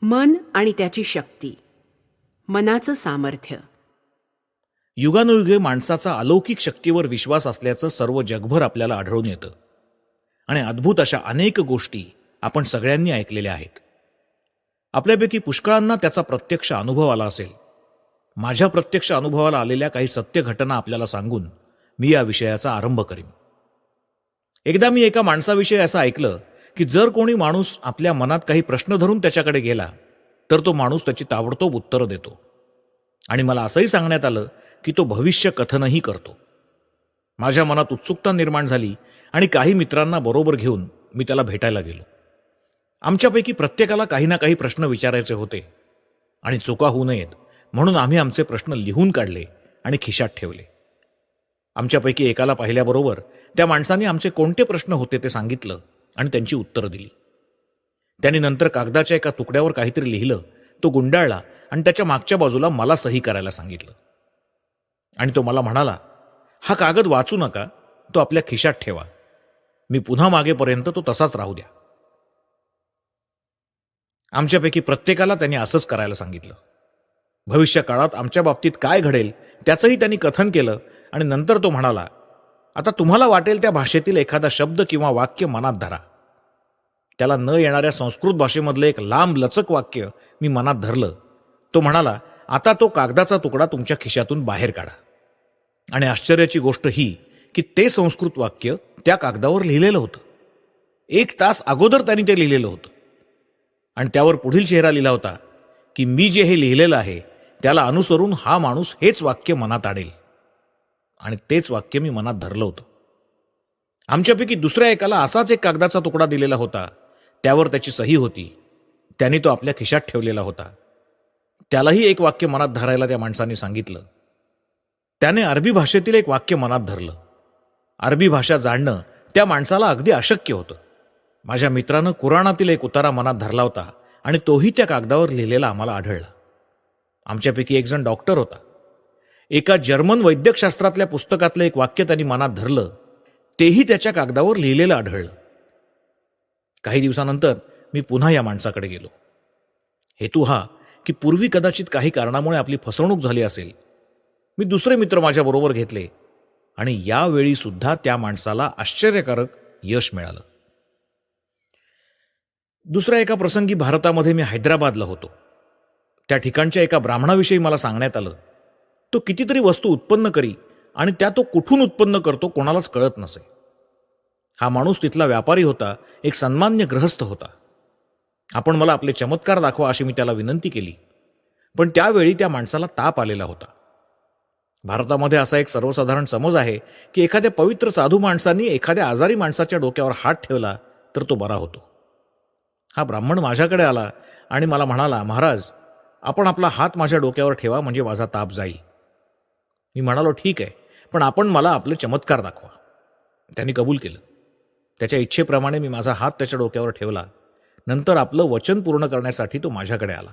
मन आणि त्याची शक्ती, मनाचं सामर्थ्य. युगानुयुगे माणसाचा अलौकिक शक्तीवर विश्वास असल्याचं सर्व जगभर आपल्याला आढळून येतं आणि अद्भुत अशा अनेक गोष्टी आपण सगळ्यांनी ऐकलेल्या आहेत. आपल्यापैकी पुष्कळांना त्याचा प्रत्यक्ष अनुभव आला असेल. माझ्या प्रत्यक्ष अनुभवाला आलेल्या काही सत्य घटना आपल्याला सांगून मी या विषयाचा आरंभ करीन. एकदा मी एका माणसाविषयी असं ऐकलं की जर कोणी माणूस आपल्या मनात काही प्रश्न धरून त्याच्याकडे गेला तर तो माणूस त्याची ताबडतोब उत्तरं देतो. आणि मला असंही सांगण्यात आलं की तो भविष्य कथनही करतो. माझ्या मनात उत्सुकता निर्माण झाली आणि काही मित्रांना बरोबर घेऊन मी त्याला भेटायला गेलो. आमच्यापैकी प्रत्येकाला काही ना काही प्रश्न विचारायचे होते आणि चुका होऊ नयेत म्हणून आम्ही आमचे प्रश्न लिहून काढले आणि खिशात ठेवले. आमच्यापैकी एकाला पाहिल्याबरोबर त्या माणसाने आमचे कोणते प्रश्न होते ते सांगितलं आणि त्यांची उत्तरं दिली. त्याने नंतर कागदाच्या एका तुकड्यावर काहीतरी लिहिलं, तो गुंडाळला आणि त्याच्या मागच्या बाजूला मला सही करायला सांगितलं. आणि तो मला म्हणाला, हा कागद वाचू नका, तो आपल्या खिशात ठेवा. मी पुन्हा मागेपर्यंत तो तसाच राहू द्या. आमच्यापैकी प्रत्येकाला त्याने असंच करायला सांगितलं. भविष्य काळात आमच्या बाबतीत काय घडेल त्याचंही त्यांनी कथन केलं आणि नंतर तो म्हणाला, आता तुम्हाला वाटेल त्या भाषेतील एखादा शब्द किंवा वाक्य मनात धरा. त्याला न येणाऱ्या संस्कृत भाषेमधलं एक लांब लचक वाक्य मी मनात धरलं. तो म्हणाला, आता तो कागदाचा तुकडा तुमच्या खिशातून बाहेर काढा. आणि आश्चर्याची गोष्ट ही की ते संस्कृत वाक्य त्या कागदावर लिहिलेलं होतं. 1 तास अगोदर त्यांनी ते लिहिलेलं होतं. आणि त्यावर पुढील शेहरा लिहिला होता की मी जे हे लिहिलेलं आहे त्याला अनुसरून हा माणूस हेच वाक्य मनात आणेल. आणि तेच वाक्य मी मनात धरलं होतं. आमच्यापैकी दुसऱ्या एकाला असाच एक कागदाचा तुकडा दिलेला होता. त्यावर त्याची सही होती. त्याने तो आपल्या खिशात ठेवलेला होता. त्यालाही एक वाक्य मनात धरायला त्या माणसाने सांगितलं. त्याने अरबी भाषेतील एक वाक्य मनात धरलं. अरबी भाषा जाणणं त्या माणसाला अगदी अशक्य होतं. माझ्या मित्रानं कुराणातील एक उतारा मनात धरला होता आणि तोही त्या कागदावर लिहिलेला आम्हाला आढळला. आमच्यापैकी एक जण डॉक्टर होता. एका जर्मन वैद्यकशास्त्रातल्या पुस्तकातलं एक वाक्य त्यांनी मनात धरलं, तेही त्याच्या कागदावर लिहिलेलं आढळलं. काही दिवसानंतर मी पुन्हा या माणसाकडे गेलो. हेतू हा की पूर्वी कदाचित काही कारणामुळे आपली फसवणूक झाली असेल. मी दुसरे मित्र माझ्याबरोबर घेतले आणि यावेळी सुद्धा त्या माणसाला आश्चर्यकारक यश मिळालं. दुसऱ्या एका प्रसंगी भारतामध्ये मी हैदराबादला होतो. त्या ठिकाणच्या एका ब्राह्मणाविषयी मला सांगण्यात आलं. तो कितीतरी वस्तू उत्पन्न करी आणि त्या तो कुठून उत्पन्न करतो कोणालाच कळत नसे. हा माणूस तिथला व्यापारी होता, एक सन्मान्य गृहस्थ होता. आपण मला आपले चमत्कार दाखवा अशी मी त्याला विनंती केली. पण त्यावेळी त्या माणसाला ताप आलेला होता. भारतामध्ये असा एक सर्वसाधारण समज आहे की एखाद्या पवित्र साधू माणसांनी एखाद्या आजारी माणसाच्या डोक्यावर हात ठेवला तर तो बरा होतो. हा ब्राह्मण माझ्याकडे आला आणि मला म्हणाला, महाराज, आपण आपला हात माझ्या डोक्यावर ठेवा म्हणजे माझा ताप जाईल. मी म्हणालो, ठीक आहे, पण आपण मला आपले चमत्कार दाखवा. त्यांनी कबूल केलं. त्याच्या इच्छेप्रमाणे मी माझा हात त्याच्या डोक्यावर ठेवला. नंतर आपलं वचन पूर्ण करण्यासाठी तो माझ्याकडे आला.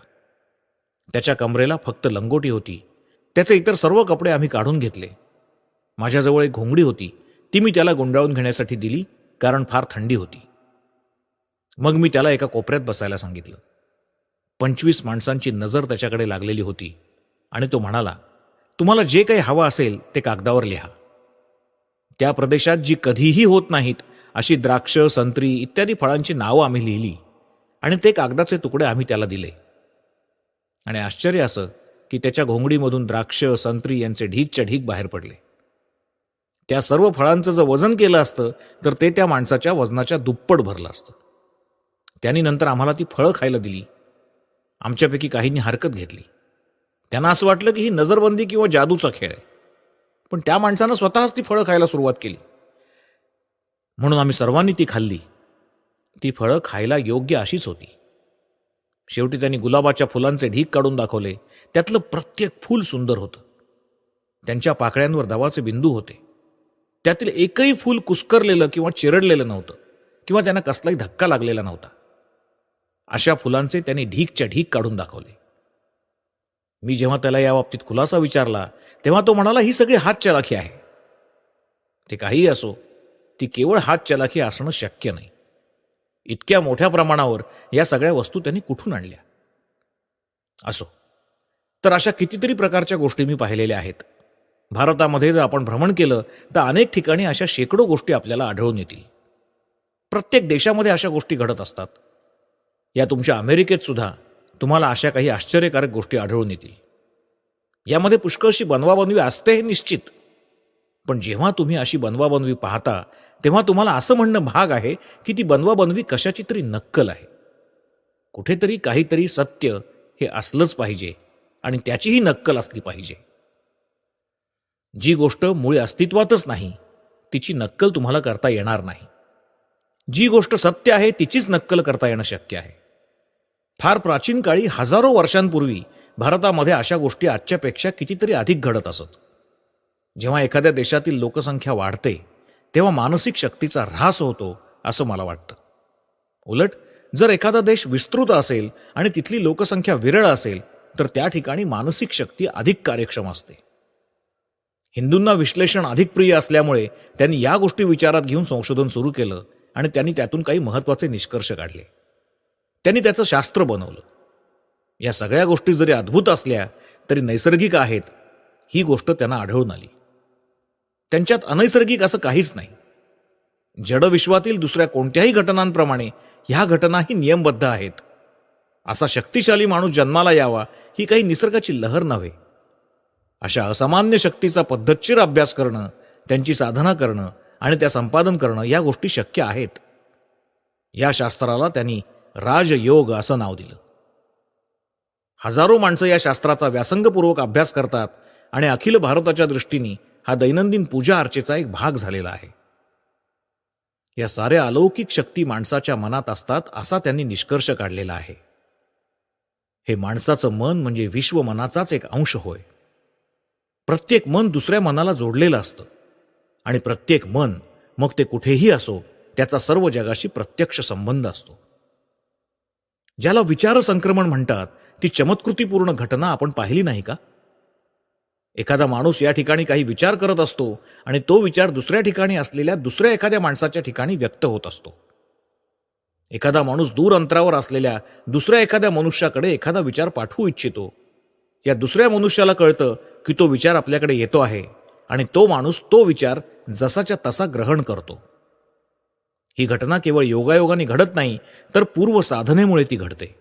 त्याच्या कमरेला फक्त लंगोटी होती. त्याचे इतर सर्व कपडे आम्ही काढून घेतले. माझ्याजवळ एक घोंगडी होती. ती मी त्याला गुंडाळून घेण्यासाठी दिली, कारण फार थंडी होती. मग मी त्याला एका कोपऱ्यात बसायला सांगितलं. 25 माणसांची नजर त्याच्याकडे लागलेली होती आणि तो म्हणाला, तुम्हाला जे काही हवं असेल ते कागदावर लिहा. त्या प्रदेशात जी कधीही होत नाहीत अशी द्राक्ष, संत्री इत्यादी फळांची नावं आम्ही लिहिली आणि ते कागदाचे तुकडे आम्ही त्याला दिले. आणि आश्चर्य असं की त्याच्या घोंगडीमधून द्राक्ष, संत्री यांचे ढीगच्या ढीग बाहेर पडले. त्या सर्व फळांचं जर वजन केलं असतं तर ते त्या माणसाच्या वजनाच्या दुप्पट भरलं असतं. त्यांनी नंतर आम्हाला ती फळं खायला दिली. आमच्यापैकी काहींनी हरकत घेतली. त्यांना असं वाटलं की ही नजरबंदी किंवा जादूचा खेळ आहे. पण त्या माणसानं स्वतःच ती फळं खायला सुरुवात केली. म्हणून आम्ही सर्वांनी ती खाल्ली. ती फळं खायला योग्य अशीच होती. शेवटी त्यांनी गुलाबाच्या फुलांचे ढीग काढून दाखवले. त्यातलं प्रत्येक फूल सुंदर होतं. त्यांच्या पाकळ्यांवर दवाचे बिंदू होते. त्यातील एकही फूल कुस्करलेलं किंवा चिरडलेलं नव्हतं किंवा त्यांना कसलाही धक्का लागलेला नव्हता. अशा फुलांचे त्यांनी ढीगच्या ढीग काढून दाखवले. मी जेव्हा त्याला याबाबतीत खुलासा विचारला तेव्हा तो म्हणाला, ही सगळी हातचलाखी आहे. ते काहीही असो, ती केवळ हातचलाखी असणं शक्य नाही. इतक्या मोठ्या प्रमाणावर या सगळ्या वस्तू त्यांनी कुठून आणल्या? असो, तर अशा कितीतरी प्रकारच्या गोष्टी मी पाहिलेल्या आहेत. भारतामध्ये जर आपण भ्रमण केलं तर अनेक ठिकाणी अशा शेकडो गोष्टी आपल्याला आढळून येतील. प्रत्येक देशामध्ये अशा गोष्टी घडत असतात. या तुमच्या अमेरिकेत सुद्धा तुम्हाला अशा काही आश्चर्यकारक गोष्टी आढळून येतील. यामध्ये पुष्कळशी बनवाबनवी असते हे निश्चित, पण जेव्हा तुम्ही अशी बनवाबनवी पाहता तेव्हा तुम्हाला असं म्हणणं भाग आहे की ती बनवाबनवी कशाची तरी नक्कल आहे. कुठेतरी काहीतरी सत्य हे असलंच पाहिजे आणि त्याचीही नक्कल असली पाहिजे. जी गोष्ट मुळी अस्तित्वातच नाही तिची नक्कल तुम्हाला करता येणार नाही. जी गोष्ट सत्य आहे तिचीच नक्कल करता येणं शक्य आहे. फार प्राचीन काळी हजारो वर्षांपूर्वी भारतामध्ये अशा गोष्टी आजच्यापेक्षा कितीतरी अधिक घडत असत. जेव्हा एखाद्या देशातील लोकसंख्या वाढते तेव्हा मानसिक शक्तीचा ऱ्हास होतो असं मला वाटतं. उलट जर एखादा देश विस्तृत असेल आणि तिथली लोकसंख्या विरळ असेल तर त्या ठिकाणी मानसिक शक्ती अधिक कार्यक्षम असते. हिंदूंना विश्लेषण अधिक प्रिय असल्यामुळे त्यांनी या गोष्टी विचारात घेऊन संशोधन सुरू केलं आणि त्यांनी त्यातून काही महत्त्वाचे निष्कर्ष काढले. त्यांनी त्याचं शास्त्र बनवलं. या सगळ्या गोष्टी जरी अद्भुत असल्या तरी नैसर्गिक आहेत ही गोष्ट त्यांना आढळून आली. त्यांच्यात अनैसर्गिक असं काहीच नाही. जडविश्वातील दुसऱ्या कोणत्याही घटनांप्रमाणे ह्या घटनाही नियमबद्ध आहेत. असा शक्तिशाली माणूस जन्माला यावा ही काही निसर्गाची लहर नव्हे. अशा असामान्य शक्तीचा पद्धतशीर अभ्यास करणं, त्यांची साधना करणं आणि त्या संपादन करणं या गोष्टी शक्य आहेत. या शास्त्राला त्यांनी राजयोग असं नाव दिलं. हजारो माणसं या शास्त्राचा व्यासंगपूर्वक अभ्यास करतात आणि अखिल भारताच्या दृष्टीने हा दैनंदिन पूजा अर्चेचा एक भाग झालेला आहे. या साऱ्या अलौकिक शक्ती माणसाच्या मनात असतात असा त्यांनी निष्कर्ष काढलेला आहे. हे माणसाचं मन म्हणजे विश्व मनाचाच एक अंश होय. प्रत्येक मन दुसऱ्या मनाला जोडलेलं असतं आणि प्रत्येक मन, मग ते कुठेही असो, त्याचा सर्व जगाशी प्रत्यक्ष संबंध असतो. ज्याला विचार संक्रमण म्हणतात ती चमत्कृतीपूर्ण घटना आपण पाहिली नाही का? एखादा माणूस या ठिकाणी काही विचार करत असतो आणि तो विचार दुसऱ्या ठिकाणी असलेल्या दुसऱ्या एखाद्या माणसाच्या ठिकाणी व्यक्त होत असतो. एखादा माणूस दूर अंतरावर असलेल्या दुसऱ्या एखाद्या मनुष्याकडे एखादा विचार पाठवू इच्छितो. या दुसऱ्या मनुष्याला कळतं की तो विचार आपल्याकडे येतो आहे आणि तो माणूस तो विचार जसाच्या तसा ग्रहण करतो. ही घटना केवळ योगायोगाने घडत नाही तर पूर्व साधनेमुळे ती घडते.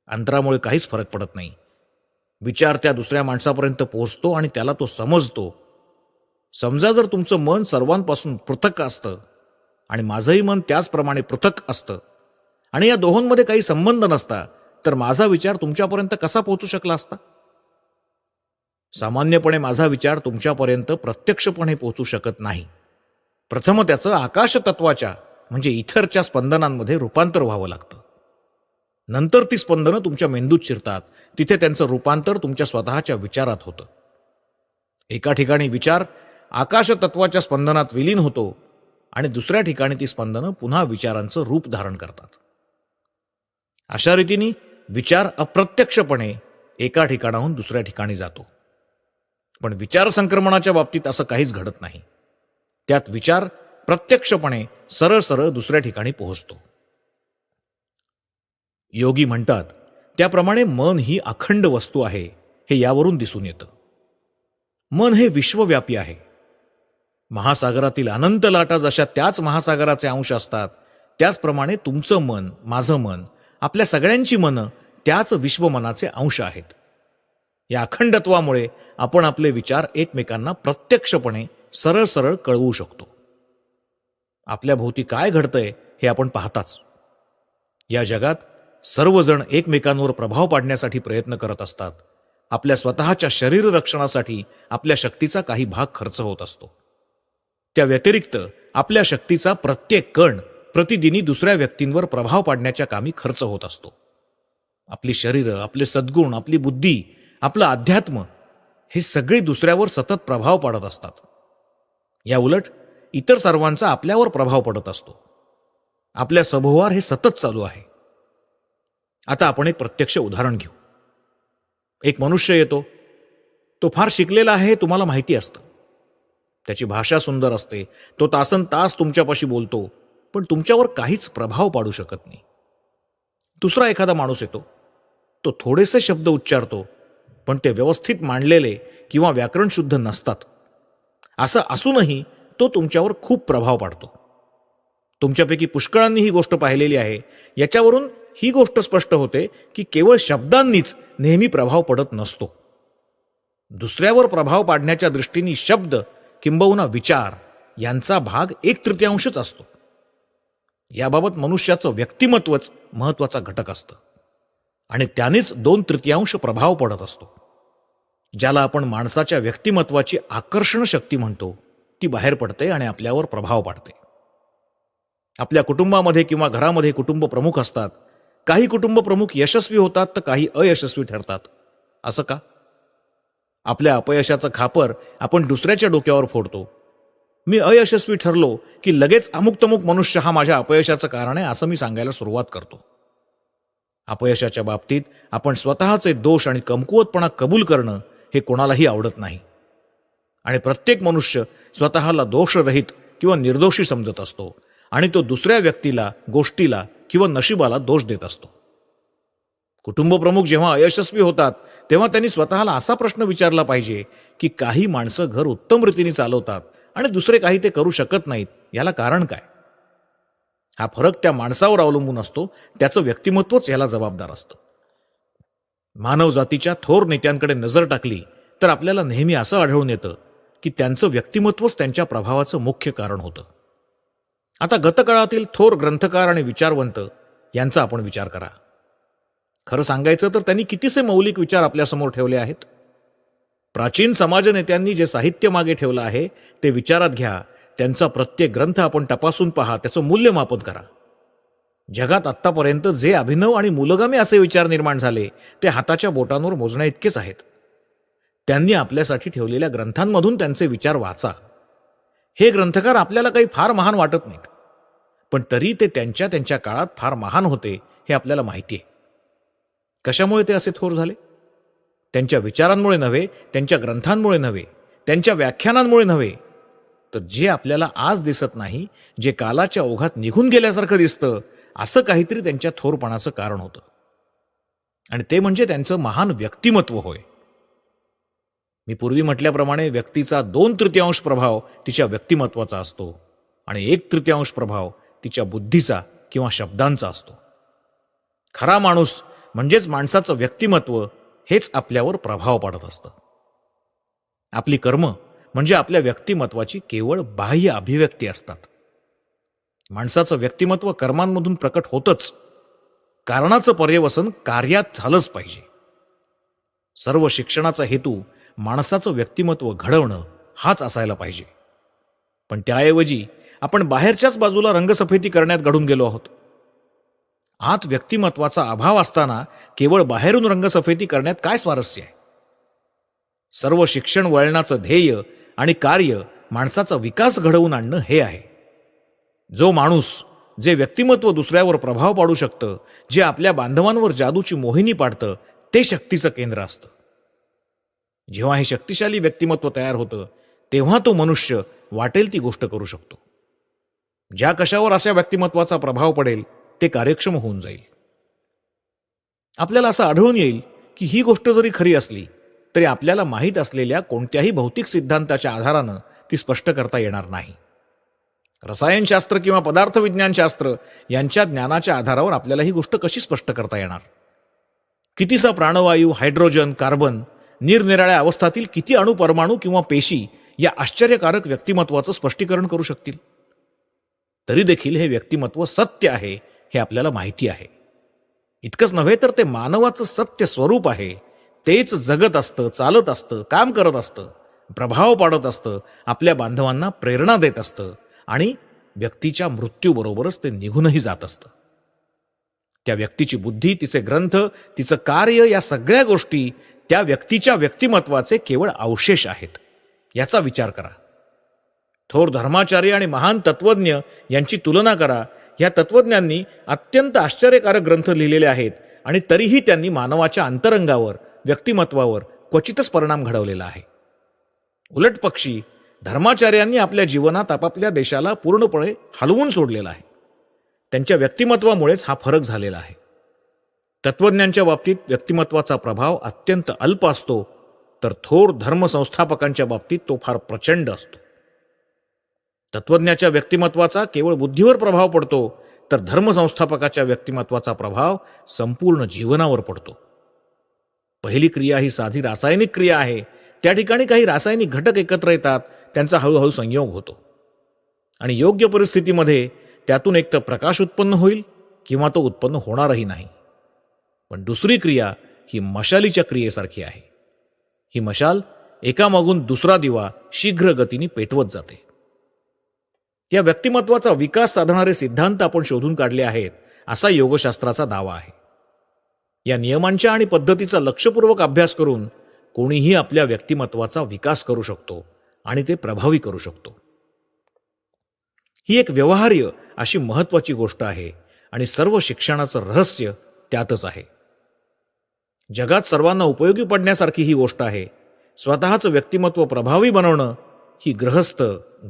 अंतरामुळे काहीच फरक पडत नाही. विचार त्या दुसऱ्या माणसापर्यंत पोहोचतो आणि त्याला तो समजतो. समजा जर तुमचं मन सर्वांपासून पृथक असतं आणि माझंही मन त्याचप्रमाणे पृथक असतं आणि या दोहोंमध्ये काही संबंध नसता तर माझा विचार तुमच्यापर्यंत कसा पोहोचू शकला असता? सामान्यपणे माझा विचार तुमच्यापर्यंत प्रत्यक्षपणे पोहोचू शकत नाही. प्रथम त्याचं आकाश तत्वाच्या म्हणजे इथरच्या स्पंदनांमध्ये रूपांतर व्हावं लागतं. नंतर ती स्पंदनं तुमच्या मेंदूत शिरतात. तिथे त्यांचं रूपांतर तुमच्या स्वतःच्या विचारात होतं. एका ठिकाणी विचार आकाश तत्वाच्या स्पंदनात विलीन होतो आणि दुसऱ्या ठिकाणी ती स्पंदनं पुन्हा विचारांचं रूप धारण करतात. अशा रीतीने विचार अप्रत्यक्षपणे एका ठिकाणाहून दुसऱ्या ठिकाणी जातो. पण विचार संक्रमणाच्या बाबतीत असं काहीच घडत नाही. त्यात विचार प्रत्यक्षपणे सरळ सरळ दुसऱ्या ठिकाणी पोहोचतो. योगी म्हणतात त्याप्रमाणे मन ही अखंड वस्तू आहे हे यावरून दिसून येतं. मन हे विश्वव्यापी आहे. महासागरातील अनंत लाटा जशा त्याच महासागराचे अंश असतात त्याचप्रमाणे तुमचं मन, माझं मन, आपल्या सगळ्यांची मनं त्याच विश्वमनाचे अंश आहेत. या अखंडत्वामुळे आपण आपले विचार एकमेकांना प्रत्यक्षपणे सरळ सरळ कळवू शकतो. आपल्या भोवती काय घडतंय हे आपण पाहताच. या जगात सर्वजण एकमेकांवर प्रभाव पाडण्यासाठी प्रयत्न करत असतात. आपल्या स्वतःच्या शरीर रक्षणासाठी आपल्या शक्तीचा काही भाग खर्च होत असतो. त्या व्यतिरिक्त आपल्या शक्तीचा प्रत्येक कण प्रतिदिनी दुसऱ्या व्यक्तींवर प्रभाव पाडण्याच्या कामी खर्च होत असतो. आपली शरीरं, आपले सद्गुण, आपली बुद्धी, आपलं अध्यात्म हे सगळे दुसऱ्यावर सतत प्रभाव पाडत असतात. या उलट इतर सर्वांचा आपल्यावर प्रभाव पडत असतो. आपल्या सभोवार हे सतत चालू आहे. आता आपण एक प्रत्यक्ष उदाहरण घेऊ. एक मनुष्य येतो. तो फार शिकलेला आहे हे तुम्हाला माहिती असतं. त्याची भाषा सुंदर असते. तो तासन तास तुमच्यापाशी बोलतो, पण तुमच्यावर काहीच प्रभाव पाडू शकत नाही. दुसरा एखादा माणूस येतो. तो थोडेसे शब्द उच्चारतो, पण ते व्यवस्थित मांडलेले किंवा व्याकरणशुद्ध नसतात. असं असूनही तो तुमच्यावर खूप प्रभाव पाडतो. तुमच्यापैकी पुष्कळांनी ही गोष्ट पाहिलेली आहे. याच्यावरून ही गोष्ट स्पष्ट होते की केवळ शब्दांनीच नेहमी प्रभाव पडत नसतो. दुसऱ्यावर प्रभाव पाडण्याच्या दृष्टीने शब्द किंबहुना विचार यांचा भाग 1/3 असतो. याबाबत मनुष्याचं व्यक्तिमत्वच महत्वाचा घटक असतं आणि त्यानेच 2/3 प्रभाव पडत असतो. ज्याला आपण माणसाच्या व्यक्तिमत्वाची आकर्षण शक्ती म्हणतो, ती बाहेर पडते आणि आपल्यावर प्रभाव पाडते. आपल्या कुटुंबामध्ये किंवा घरामध्ये कुटुंब प्रमुख असतात. काही कुटुंब प्रमुख यशस्वी होतात तर काही अयशस्वी ठरतात. असं का? आपल्या अपयशाचं खापर आपण दुसऱ्याच्या डोक्यावर फोडतो. मी अयशस्वी ठरलो की लगेच अमुक तमुक मनुष्य हा माझ्या अपयशाचं कारण आहे असं मी सांगायला सुरुवात करतो. अपयशाच्या बाबतीत आपण स्वतःचे दोष आणि कमकुवतपणा कबूल करणं हे कोणालाही आवडत नाही आणि प्रत्येक मनुष्य स्वतःला दोषरहित किंवा निर्दोषी समजत असतो आणि तो दुसऱ्या व्यक्तीला, गोष्टीला किंवा नशिबाला दोष देत असतो. कुटुंबप्रमुख जेव्हा अयशस्वी होतात तेव्हा त्यांनी स्वतःला असा प्रश्न विचारला पाहिजे की काही माणसं घर उत्तम रीतीने चालवतात आणि दुसरे काही ते करू शकत नाहीत, याला कारण काय? हा फरक त्या माणसावर अवलंबून असतो. त्याचं व्यक्तिमत्वच याला जबाबदार असतं. मानव जातीच्या थोर नेत्यांकडे नजर टाकली तर आपल्याला नेहमी असं आढळून येतं की त्यांचं व्यक्तिमत्वच त्यांच्या प्रभावाचं मुख्य कारण होतं. आता गतकाळातील थोर ग्रंथकार आणि विचारवंत यांचा आपण विचार करा. खरं सांगायचं तर त्यांनी कितीसे मौलिक विचार आपल्यासमोर ठेवले आहेत. प्राचीन समाजनेत्यांनी जे साहित्य मागे ठेवलं आहे ते विचारात घ्या. त्यांचा प्रत्येक ग्रंथ आपण तपासून पहा, त्याचं मूल्यमापन करा. जगात आत्तापर्यंत जे अभिनव आणि मूलगामी असे विचार निर्माण झाले ते हाताच्या बोटांवर मोजण्या इतकेच आहेत. त्यांनी आपल्यासाठी ठेवलेल्या ग्रंथांमधून त्यांचे विचार वाचा. हे ग्रंथकार आपल्याला काही फार महान वाटत नाहीत, पण तरी ते त्यांच्या त्यांच्या काळात फार महान होते हे आपल्याला माहिती आहे. कशामुळे ते असे थोर झाले? त्यांच्या विचारांमुळे नव्हे, त्यांच्या ग्रंथांमुळे नव्हे, त्यांच्या व्याख्यानांमुळे नव्हे, तर जे आपल्याला आज दिसत नाही, जे कालाच्या ओघात निघून गेल्यासारखं दिसतं, असं काहीतरी त्यांच्या थोरपणाचं कारण होतं. आणि ते म्हणजे त्यांचं महान व्यक्तिमत्व होय. मी पूर्वी म्हटल्याप्रमाणे व्यक्तीचा 2/3 प्रभाव तिच्या व्यक्तिमत्वाचा असतो आणि 1/3 प्रभाव तिच्या बुद्धीचा किंवा शब्दांचा असतो. खरा माणूस म्हणजेच माणसाचं व्यक्तिमत्व हेच आपल्यावर प्रभाव पाडत असतं. आपली कर्म म्हणजे आपल्या व्यक्तिमत्वाची केवळ बाह्य अभिव्यक्ती असतात. माणसाचं व्यक्तिमत्व कर्मांमधून प्रकट होतच. कारणाचं पर्यवसन कार्यात झालंच पाहिजे. सर्व शिक्षणाचा हेतू माणसाचं व्यक्तिमत्व घडवणं हाच असायला पाहिजे. पण त्याऐवजी आपण बाहेरच्याच बाजूला रंगसफेदी करण्यात घडून गेलो आहोत. आत व्यक्तिमत्वाचा अभाव असताना केवळ बाहेरून रंगसफेदी करण्यात काय स्वारस्य आहे? सर्व शिक्षण वळणाचं ध्येय आणि कार्य माणसाचा विकास घडवून आणणं हे आहे. जो माणूस, जे व्यक्तिमत्व दुसऱ्यावर प्रभाव पाडू शकतं, जे आपल्या बांधवांवर जादूची मोहिनी पाडतं, ते शक्तीचं केंद्र असतं. जेव्हा हे शक्तिशाली व्यक्तिमत्व तयार होतं तेव्हा तो मनुष्य वाटेल ती गोष्ट करू शकतो. ज्या कशावर अशा व्यक्तिमत्वाचा प्रभाव पडेल ते कार्यक्षम होऊन जाईल. आपल्याला असं आढळून येईल की ही गोष्ट जरी खरी असली तरी आपल्याला माहीत असलेल्या कोणत्याही भौतिक सिद्धांताच्या आधारानं ती स्पष्ट करता येणार नाही. रसायनशास्त्र किंवा पदार्थविज्ञानशास्त्र यांच्या ज्ञानाच्या आधारावर आपल्याला ही गोष्ट कशी स्पष्ट करता येणार? कितीसा प्राणवायू, हायड्रोजन, कार्बन, निरनिराळ्या अवस्थातील किती अणु, परमाणू किंवा पेशी या आश्चर्यकारक व्यक्तिमत्वाचं स्पष्टीकरण करू शकतील? तरी देखील हे व्यक्तिमत्व सत्य आहे हे आपल्याला माहिती आहे. इतकंच नव्हे तर ते मानवाचं सत्य स्वरूप आहे. तेच जगत असतं, चालत असतं, काम करत असतं, प्रभाव पाडत असतं, आपल्या बांधवांना प्रेरणा देत असतं आणि व्यक्तीच्या मृत्यूबरोबरच ते निघूनही जात असतं. त्या व्यक्तीची बुद्धी, तिचे ग्रंथ, तिचं कार्य या सगळ्या गोष्टी त्या व्यक्तीच्या व्यक्तिमत्वाचे केवळ अवशेष आहेत. याचा विचार करा. थोर धर्माचार्य आणि महान तत्वज्ञ यांची तुलना करा. या तत्वज्ञांनी अत्यंत आश्चर्यकारक ग्रंथ लिहिलेले आहेत आणि तरीही त्यांनी मानवाच्या अंतरंगावर, व्यक्तिमत्वावर क्वचितच परिणाम घडवलेला आहे. उलट पक्षी धर्माचार्यांनी आपल्या जीवनात आपापल्या देशाला पूर्णपणे हलवून सोडलेला आहे. त्यांच्या व्यक्तिमत्वामुळेच हा फरक झालेला आहे. तत्वज्ञांच्या बाबतीत व्यक्तिमत्वाचा प्रभाव अत्यंत अल्प असतो, तर थोर धर्मसंस्थापकांच्या बाबतीत तो फार प्रचंड असतो. तत्वज्ञाच्या व्यक्तिमत्वाचा केवळ बुद्धीवर प्रभाव पडतो, तर धर्मसंस्थापकाच्या व्यक्तिमत्वाचा प्रभाव संपूर्ण जीवनावर पडतो. पहिली क्रिया ही साधी रासायनिक क्रिया आहे. त्या ठिकाणी काही रासायनिक घटक एकत्र येतात, त्यांचा हळूहळू संयोग होतो आणि योग्य परिस्थितीमध्ये त्यातून एक तर प्रकाश उत्पन्न होईल किंवा तो उत्पन्न होणारही नाही. पण दुसरी क्रिया ही मशालीच्या क्रियेसारखी आहे. ही मशाल एकामागून दुसरा दिवा शीघ्र गतीने पेटवत जाते. या व्यक्तिमत्वाचा विकास साधणारे सिद्धांत आपण शोधून काढले आहेत, असा योगशास्त्राचा दावा आहे. या नियमांच्या आणि पद्धतीचा लक्षपूर्वक अभ्यास करून कोणीही आपल्या व्यक्तिमत्वाचा विकास करू शकतो आणि ते प्रभावी करू शकतो. ही एक व्यवहार्य अशी महत्वाची गोष्ट आहे आणि सर्व शिक्षणाचं रहस्य त्यातच आहे. जगात सर्वांना उपयोगी पडण्यासारखी ही गोष्ट आहे. स्वतःचं व्यक्तिमत्व प्रभावी बनवणं ही गृहस्थ,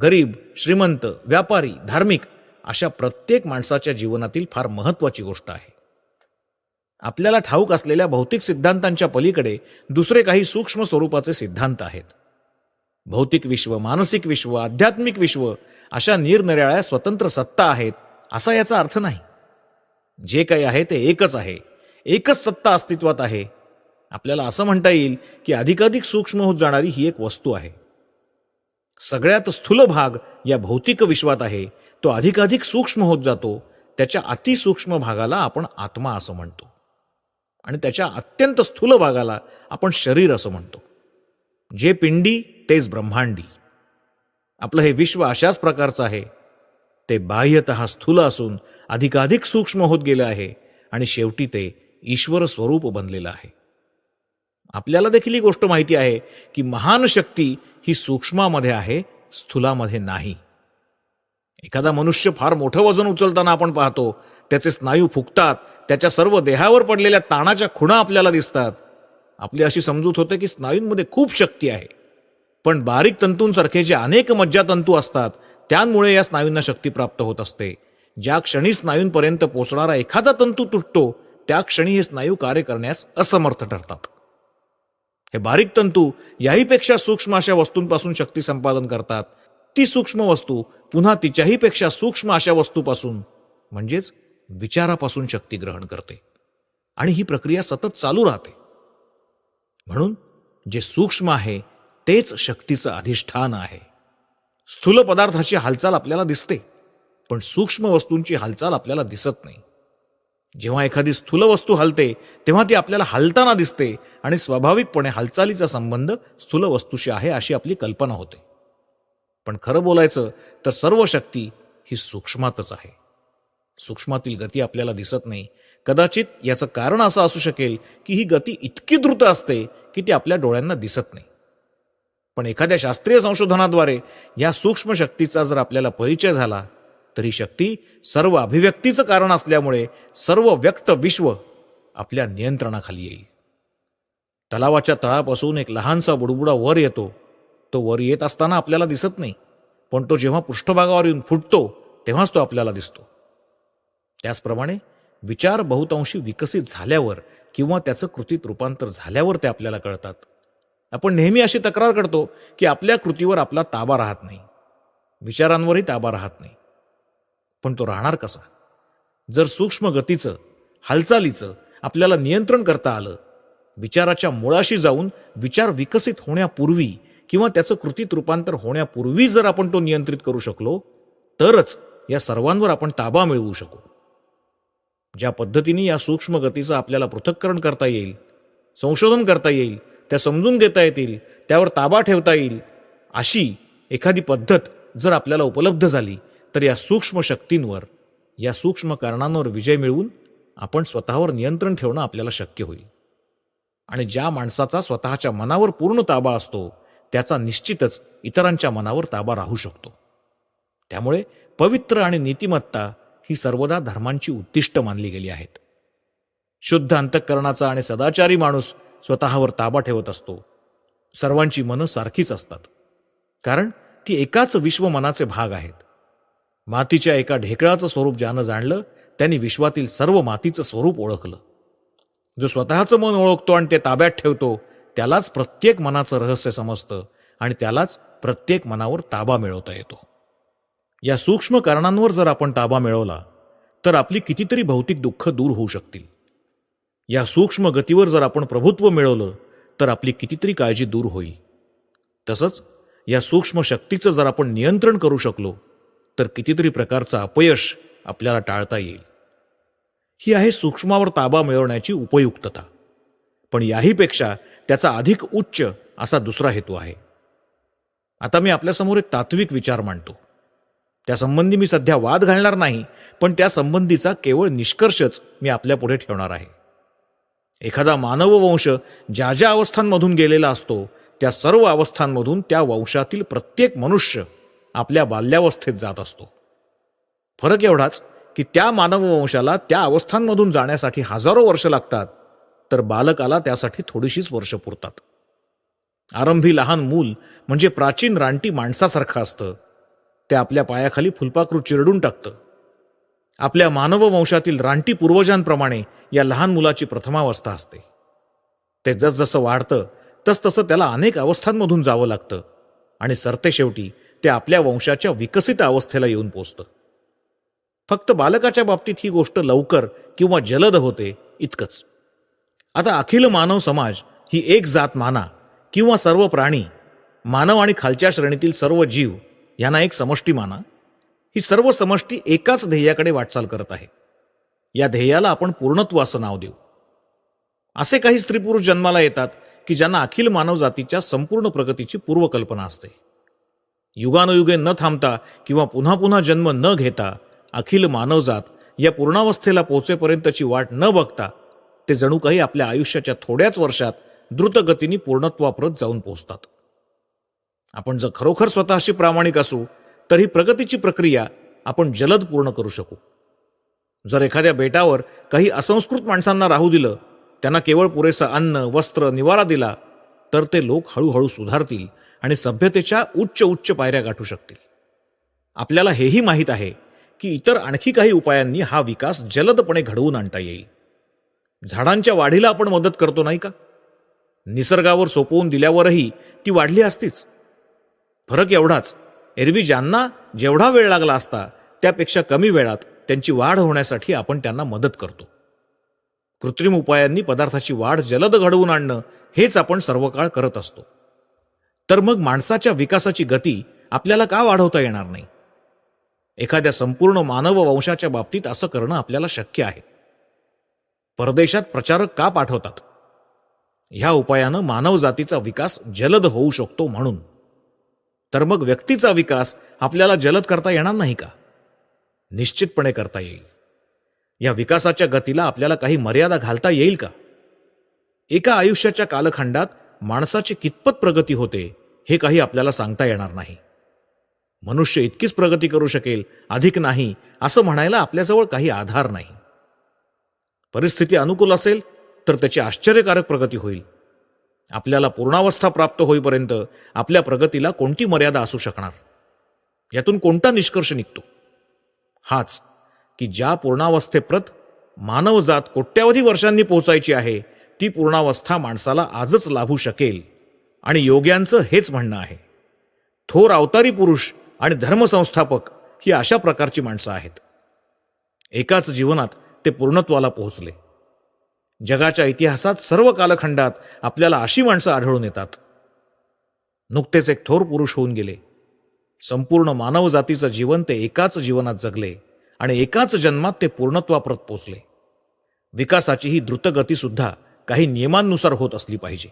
गरीब, श्रीमंत, व्यापारी, धार्मिक अशा प्रत्येक माणसाच्या जीवनातील फार महत्वाची गोष्ट आहे. आपल्याला ठाऊक असलेल्या भौतिक सिद्धांतांच्या पलीकडे दुसरे काही सूक्ष्म स्वरूपाचे सिद्धांत आहेत. भौतिक विश्व, मानसिक विश्व, आध्यात्मिक विश्व अशा निरनिराळ्या स्वतंत्र सत्ता आहेत असा याचा अर्थ नाही. जे काही आहे ते एकच आहे. एकच सत्ता अस्तित्वात आहे. आपल्याला असं म्हणता येईल की अधिकाधिक सूक्ष्म होत जाणारी ही एक वस्तू आहे. सगळ्यात स्थूल भाग या भौतिक विश्वात आहे. तो अधिकाधिक सूक्ष्म होत जातो. त्याच्या अतिसूक्ष्म भागाला आपण आत्मा असं म्हणतो आणि त्याच्या अत्यंत स्थूल भागाला आपण शरीर असं म्हणतो. जे पिंडी तेच ब्रह्मांडी. आपलं हे विश्व अशाच प्रकारचं आहे. ते बाह्यतः स्थूल असून अधिकाधिक सूक्ष्म होत गेलं आहे आणि शेवटी ते ईश्वर स्वरूप बनलेलं आहे. आपल्याला देखील ही गोष्ट माहिती आहे की महान शक्ती ही सूक्ष्मामध्ये आहे, स्थूलामध्ये नाही. एखादा मनुष्य फार मोठं वजन उचलताना आपण पाहतो. त्याचे स्नायू फुगतात. त्याच्या सर्व देहावर पडलेल्या ताणाच्या खुणा आपल्याला दिसतात. आपली अशी समजूत होते की स्नायूंमध्ये खूप शक्ती आहे. पण बारीक तंतूंसारखे जे अनेक मज्जातंतू असतात त्यांमुळे या स्नायूंना शक्ती प्राप्त होत असते. ज्या क्षणी स्नायूंपर्यंत पोहोचणारा एखादा तंतू तुटतो त्या क्षणी हे स्नायू कार्य करण्यास असमर्थ ठरतात. हे बारीक तंतू याहीपेक्षा सूक्ष्म अशा वस्तूंपासून शक्ती संपादन करतात. ती सूक्ष्म वस्तू पुन्हा तिच्याही पेक्षा सूक्ष्म अशा वस्तूपासून म्हणजेच विचारापासून शक्ती ग्रहण करते आणि ही प्रक्रिया सतत चालू राहते. म्हणून जे सूक्ष्म आहे तेच शक्तीचं अधिष्ठान आहे. स्थूल पदार्थाची हालचाल आपल्याला दिसते, पण सूक्ष्म वस्तूंची हालचाल आपल्याला दिसत नाही. जेव्हा एखादी स्थूल वस्तू हलते तेव्हा ती आपल्याला हलताना दिसते आणि स्वाभाविकपणे हालचालीचा संबंध स्थूल वस्तूशी आहे अशी आपली कल्पना होते. पण खरं बोलायचं तर सर्व शक्ती ही सूक्ष्मातच आहे. सूक्ष्मातील गती आपल्याला दिसत नाही. कदाचित याचं कारण असं असू शकेल की ही गती इतकी द्रुत असते की ती आपल्या डोळ्यांना दिसत नाही. पण एखाद्या शास्त्रीय संशोधनाद्वारे या सूक्ष्म शक्तीचा जर आपल्याला परिचय झाला तर ही शक्ती सर्व अभिव्यक्तीचं कारण असल्यामुळे सर्व व्यक्त विश्व आपल्या नियंत्रणाखाली येईल. तलावाच्या तळापासून एक लहानसा बुडबुडा वर येतो. तो वर येत असताना आपल्याला दिसत नाही, पण तो जेव्हा पृष्ठभागावर येऊन फुटतो तेव्हाच तो आपल्याला दिसतो. त्याचप्रमाणे विचार बहुतांशी विकसित झाल्यावर किंवा त्याचं कृतीत रूपांतर झाल्यावर ते आपल्याला कळतात. आपण नेहमी अशी तक्रार करतो की आपल्या कृतीवर आपला ताबा राहत नाही, विचारांवरही ताबा राहत नाही. पण तो राहणार कसा? जर सूक्ष्म गतीचं, हालचालीचं आपल्याला नियंत्रण करता आलं, विचाराच्या मुळाशी जाऊन विचार विकसित होण्यापूर्वी किंवा त्याचं कृतीत रूपांतर होण्यापूर्वी जर आपण तो नियंत्रित करू शकलो तरच या सर्वांवर आपण ताबा मिळवू शकू. ज्या पद्धतीने या सूक्ष्म गतीचं आपल्याला पृथक्करण करता येईल, संशोधन करता येईल, त्या समजून घेता येतील, त्यावर ताबा ठेवता येईल, अशी एखादी पद्धत जर आपल्याला उपलब्ध झाली तर या सूक्ष्म शक्तींवर, या सूक्ष्म कारणांवर विजय मिळवून आपण स्वतःवर नियंत्रण ठेवणं आपल्याला शक्य होईल. आणि ज्या माणसाचा स्वतःच्या मनावर पूर्ण ताबा असतो त्याचा निश्चितच इतरांच्या मनावर ताबा राहू शकतो. त्यामुळे पवित्र आणि नीतिमत्ता ही सर्वदा धर्मांची उद्दिष्ट मानली गेली आहेत. शुद्ध अंतःकरणाचा आणि सदाचारी माणूस स्वतःवर ताबा ठेवत असतो. सर्वांची मनं सारखीच असतात, कारण ती एकाच विश्वमनाचे भाग आहेत. मातीच्या एका ढेकळाचं स्वरूप ज्यानं जाणलं त्यांनी विश्वातील सर्व मातीचं स्वरूप ओळखलं. जो स्वतःचं मन ओळखतो आणि ते ताब्यात ठेवतो त्यालाच प्रत्येक मनाचं रहस्य समजतं आणि त्यालाच प्रत्येक मनावर ताबा मिळवता येतो. या सूक्ष्म कारणांवर जर आपण ताबा मिळवला तर आपली कितीतरी भौतिक दुःख दूर होऊ शकतील. या सूक्ष्म गतीवर जर आपण प्रभुत्व मिळवलं तर आपली कितीतरी काळजी दूर होईल. तसंच या सूक्ष्म शक्तीचं जर आपण नियंत्रण करू शकलो तर कितीतरी प्रकारचं अपयश आपल्याला टाळता येईल. ही आहे सूक्ष्मावर ताबा मिळवण्याची उपयुक्तता. पण याहीपेक्षा त्याचा अधिक उच्च असा दुसरा हेतू आहे. आता मी आपल्यासमोर एक तात्विक विचार मांडतो. त्यासंबंधी मी सध्या वाद घालणार नाही, पण त्यासंबंधीचा केवळ निष्कर्षच मी आपल्यापुढे ठेवणार आहे. एखादा मानववंश ज्या ज्या अवस्थांमधून गेलेला असतो त्या सर्व अवस्थांमधून त्या वंशातील प्रत्येक मनुष्य आपल्या बाल्यावस्थेत जात असतो. फरक एवढाच की त्या मानववंशाला त्या अवस्थांमधून जाण्यासाठी हजारो वर्ष लागतात, तर बालकाला त्यासाठी थोडीशीच वर्ष पुरतात. आरंभी लहान मूल म्हणजे प्राचीन रानटी माणसासारखं असतं. ते आपल्या पायाखाली फुलपाखरू चिरडून टाकतं. आपल्या मानववंशातील रानटी पूर्वजांप्रमाणे या लहान मुलाची प्रथमावस्था असते. ते जसजसं वाढतं तसतसं त्याला अनेक अवस्थांमधून जावं लागतं आणि सरतेशेवटी ते आपल्या वंशाच्या विकसित अवस्थेला येऊन पोचतं. फक्त बालकाच्या बाबतीत ही गोष्ट लवकर किंवा जलद होते इतकंच. आता अखिल मानव समाज ही एक जात माना किंवा सर्व प्राणी, मानव आणि खालच्या श्रेणीतील सर्व जीव यांना एक समष्टी माना, ही सर्व समष्टी एकाच ध्येयाकडे वाटचाल करत आहे. या ध्येयाला आपण पूर्णत्व असं नाव देऊ. असे काही स्त्री पुरुष जन्माला येतात की ज्यांना अखिल मानव जातीच्या संपूर्ण प्रगतीची पूर्वकल्पना असते. युगानुयुगे न थांबता किंवा पुन्हा पुन्हा जन्म न घेता अखिल मानवजात या पूर्णावस्थेला पोहोचेपर्यंतची वाट न बघता ते जणू काही आपल्या आयुष्याच्या थोड्याच वर्षात द्रुतगतीने पूर्णत्वाप्रत जाऊन पोहोचतात. आपण जर खरोखर स्वतःशी प्रामाणिक असू तर ही प्रगतीची प्रक्रिया आपण जलद पूर्ण करू शकू. जर एखाद्या बेटावर काही असंस्कृत माणसांना राहू दिलं, त्यांना केवळ पुरेसं अन्न, वस्त्र, निवारा दिला, तर ते लोक हळूहळू सुधारतील आणि सभ्यतेच्या उच्च उच्च पायऱ्या गाठू शकतील. आपल्याला हेही माहीत आहे की इतर आणखी काही उपायांनी हा विकास जलदपणे घडवून आणता येईल. झाडांच्या वाढीला आपण मदत करतो नाही का? निसर्गावर सोपवून दिल्यावरही ती वाढली असतीच. फरक एवढाच, एरवी ज्यांना जेवढा वेळ लागला असता त्यापेक्षा कमी वेळात त्यांची वाढ होण्यासाठी आपण त्यांना मदत करतो. कृत्रिम उपायांनी पदार्थाची वाढ जलद घडवून आणणं हेच आपण सर्व काळ करत असतो. तर मग माणसाच्या विकासाची गती आपल्याला का वाढवता येणार नाही? एखाद्या संपूर्ण मानव वंशाच्या बाबतीत असं करणं आपल्याला शक्य आहे. परदेशात प्रचारक का पाठवतात? ह्या उपायानं मानव जातीचा विकास जलद होऊ शकतो म्हणून. तर मग व्यक्तीचा विकास आपल्याला जलद करता येणार नाही का? निश्चितपणे करता येईल. या विकासाच्या गतीला आपल्याला काही मर्यादा घालता येईल का? एका आयुष्याच्या कालखंडात माणसाची कितपत प्रगती होते हे काही आपल्याला सांगता येणार नाही. मनुष्य इतकीच प्रगती करू शकेल, अधिक नाही, असं म्हणायला आपल्याजवळ काही आधार नाही. परिस्थिती अनुकूल असेल तर त्याची आश्चर्यकारक प्रगती होईल. आपल्याला पूर्णावस्था प्राप्त होईपर्यंत आपल्या प्रगतीला कोणती मर्यादा असू शकणार? यातून कोणता निष्कर्ष निघतो? हाच की ज्या पूर्णावस्थेप्रत मानवजात कोट्यावधी वर्षांनी पोहोचायची आहे ती पूर्णावस्था माणसाला आजच लाभू शकेल. आणि योग्यांचं हेच म्हणणं आहे. थोर अवतारी पुरुष आणि धर्मसंस्थापक ही अशा प्रकारची माणसं आहेत. एकाच जीवनात ते पूर्णत्वाला पोहोचले. जगाच्या इतिहासात सर्व कालखंडात आपल्याला अशी माणसं आढळून येतात. नुकतेच एक थोर पुरुष होऊन गेले. संपूर्ण मानवजातीचं जीवन ते एकाच जीवनात जगले आणि एकाच जन्मात ते पूर्णत्वाप्रत पोचले. विकासाची ही द्रुतगती सुद्धा काही नियमांनुसार होत असली पाहिजे.